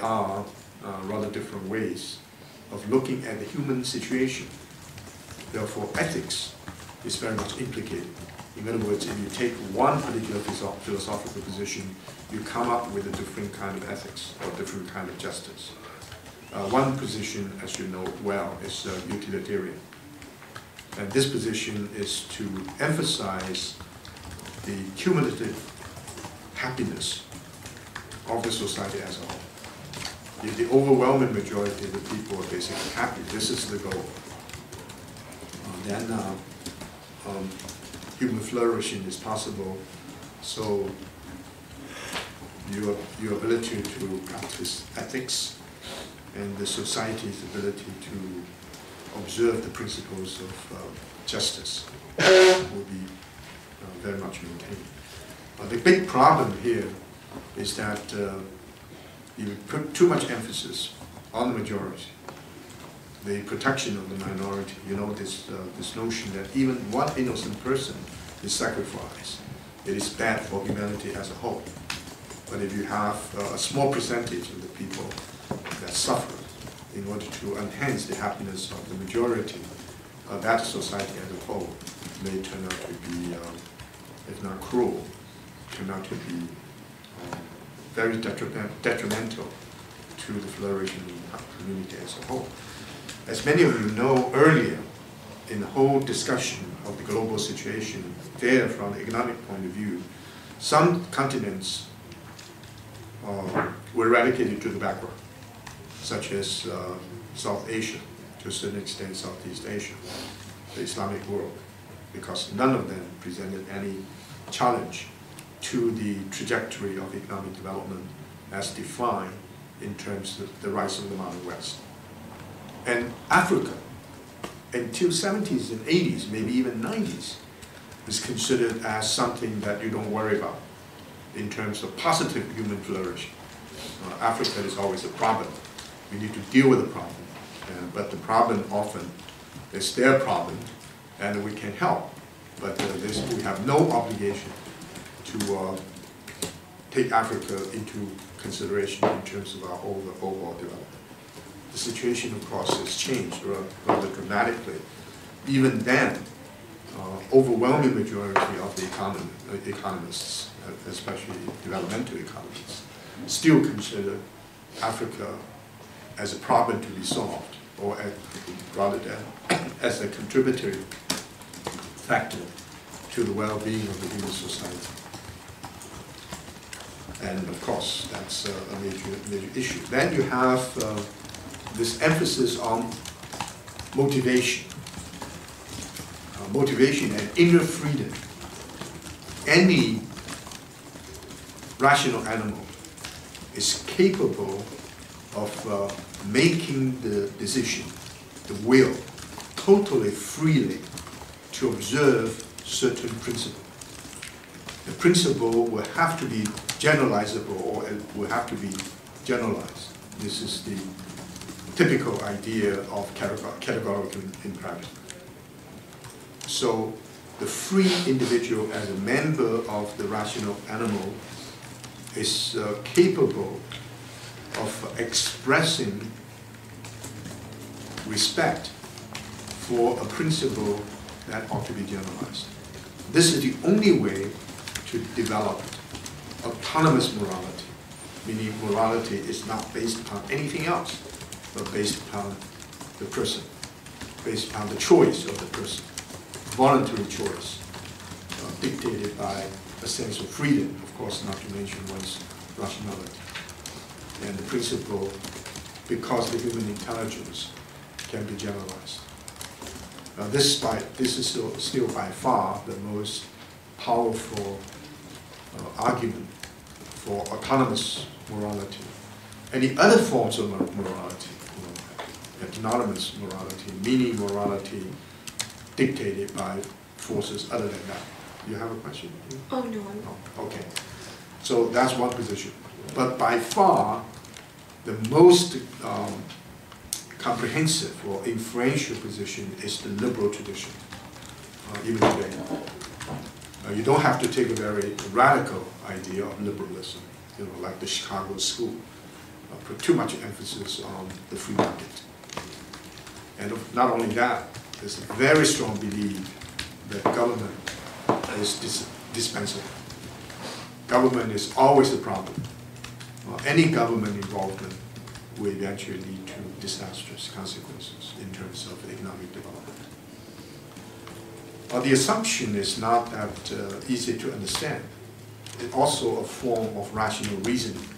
there are rather different ways of looking at the human situation. Therefore, ethics is very much implicated. In other words, if you take one particular philosophical position, you come up with a different kind of ethics or different kind of justice. One position, as you know well, is utilitarian. And this position is to emphasize the cumulative happiness of the society as a whole. If the overwhelming majority of the people are basically happy, this is the goal, then human flourishing is possible. So your ability to practice ethics and the society's ability to observe the principles of justice will be very much maintained. The big problem here is that you put too much emphasis on the majority, the protection of the minority. You know, this notion that even one innocent person is sacrificed. It is bad for humanity as a whole. But if you have a small percentage of the people that suffer in order to enhance the happiness of the majority, that society as a whole may turn out to be, if not cruel, turn out to be very detrimental to the flourishing of the community as a whole. As many of you know, earlier in the whole discussion of the global situation, there from the economic point of view, some continents were relegated to the background, such as South Asia, to a certain extent Southeast Asia, the Islamic world, because none of them presented any challenge to the trajectory of economic development as defined in terms of the rise of the modern West. And Africa, until 70s and 80s, maybe even 90s, is considered as something that you don't worry about in terms of positive human flourishing. Africa is always a problem. We need to deal with the problem. But the problem often is their problem, and we can help. But we have no obligation to take Africa into consideration in terms of our overall development. The situation, of course, has changed rather dramatically. Even then, overwhelming majority of the economists, especially developmental economists, still consider Africa as a problem to be solved, or rather as a contributory factor to the well-being of the human society. And of course, that's a major issue. Then you have this emphasis on motivation. Motivation and inner freedom. Any rational animal is capable of making the decision, the will, totally freely to observe certain principle. The principle will have to be generalizable, or it will have to be generalized. This is the typical idea of categorical imperative. So the free individual as a member of the rational animal is capable of expressing respect for a principle that ought to be generalized. This is the only way to develop autonomous morality, meaning morality is not based upon anything else, but based upon the person, based upon the choice of the person, voluntary choice, dictated by a sense of freedom, of course, not to mention one's rationality. And the principle, because the human intelligence can be generalized. This is still by far the most powerful argument for autonomous morality. Any other forms of morality, autonomous morality, meaning morality dictated by forces other than that. You have a question? Oh, no. Oh, okay. So that's one position. But by far, the most comprehensive or influential position is the liberal tradition, even today. You don't have to take a very radical idea of liberalism, like the Chicago School. put too much emphasis on the free market. And not only that, there's a very strong belief that government is dispensable. Government is always the problem. Any government involvement will eventually lead to disastrous consequences in terms of economic development. The assumption is not that easy to understand. It's also a form of rational reasoning.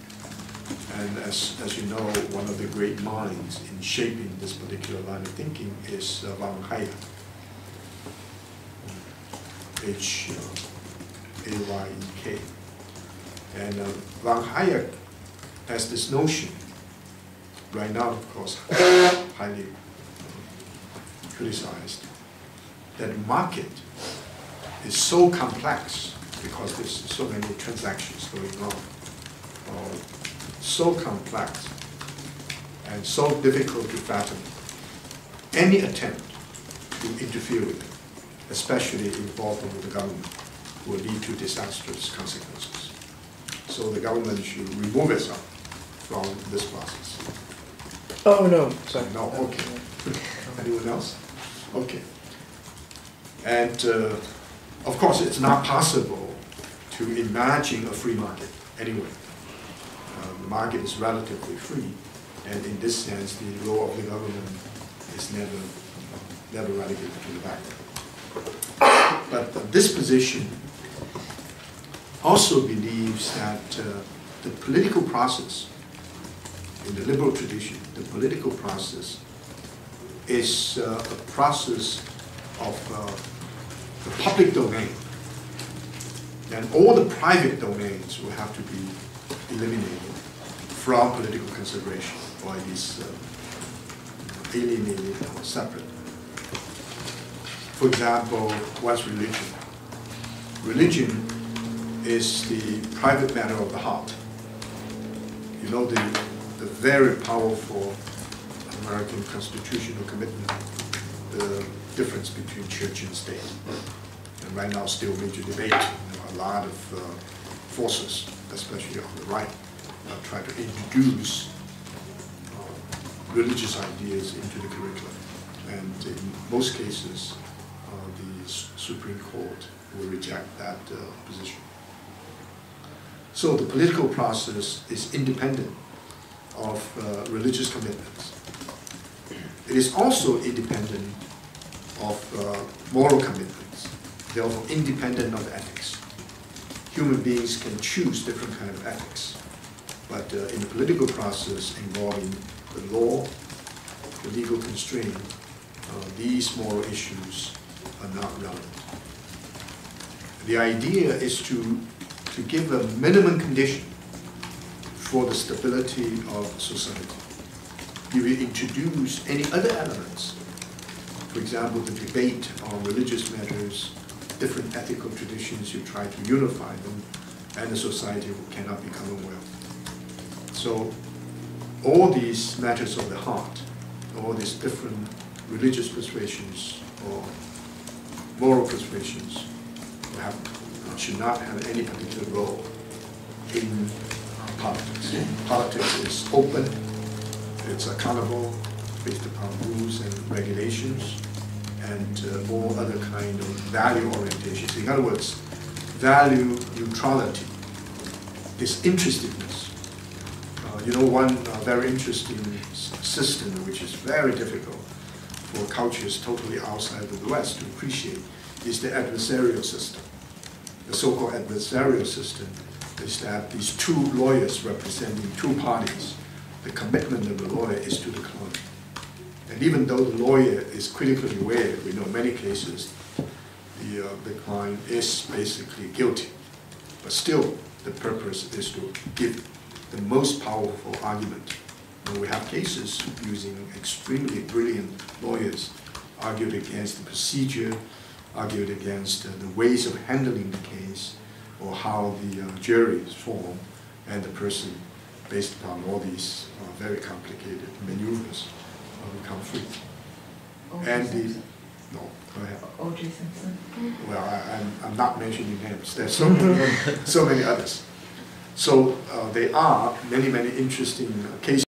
And as you know, one of the great minds in shaping this particular line of thinking is Wangs, H-A-Y-E-K. And Wangs has this notion, right now, of course, highly criticized, that the market is so complex because there's so many transactions going on, so complex and so difficult to fathom. Any attempt to interfere with it, especially involvement with the government, will lead to disastrous consequences. So the government should remove itself from this process. Oh, no, sorry. No, okay. Anyone else? Okay. And of course, it's not possible to imagine a free market anyway. The market is relatively free, and in this sense, the role of the government is never relegated to the background. But this position also believes that the political process, in the liberal tradition, the political process is a process of the public domain. And all the private domains will have to be eliminated from political consideration, or at least alienated or separate. For example, what's religion? Religion is the private matter of the heart. You know, the very powerful American constitutional commitment, the difference between church and state. And right now, still major debate. A lot of forces, especially on the right, try to introduce religious ideas into the curriculum. And in most cases, the Supreme Court will reject that position. So the political process is independent of religious commitments. It is also independent of moral commitments, therefore independent of ethics. Human beings can choose different kinds of ethics, but in the political process involving the law, the legal constraint, these moral issues are not relevant. The idea is to give a minimum condition for the stability of society. If you introduce any other elements, for example, the debate on religious matters, different ethical traditions, you try to unify them, and the society cannot become well. So all these matters of the heart, all these different religious persuasions or moral persuasions should not have any particular role in politics. Politics is open, it's accountable, based upon rules and regulations, and all other kind of value orientations. In other words, value neutrality, disinterestedness. You know, one very interesting system which is very difficult for cultures totally outside of the West to appreciate is the adversarial system. The so-called adversarial system is that these two lawyers representing two parties, the commitment of the lawyer is to the client. And even though the lawyer is critically aware, we know in many cases the client is basically guilty, but still the purpose is to give the most powerful argument. And we have cases using extremely brilliant lawyers argued against the procedure, argued against the ways of handling the case, or how the jury is formed, and the person, based upon all these very complicated maneuvers, become free. And the, no, go ahead. O.J. Simpson. Well, I'm not mentioning names. There's so many, so many others. So there are many, many interesting cases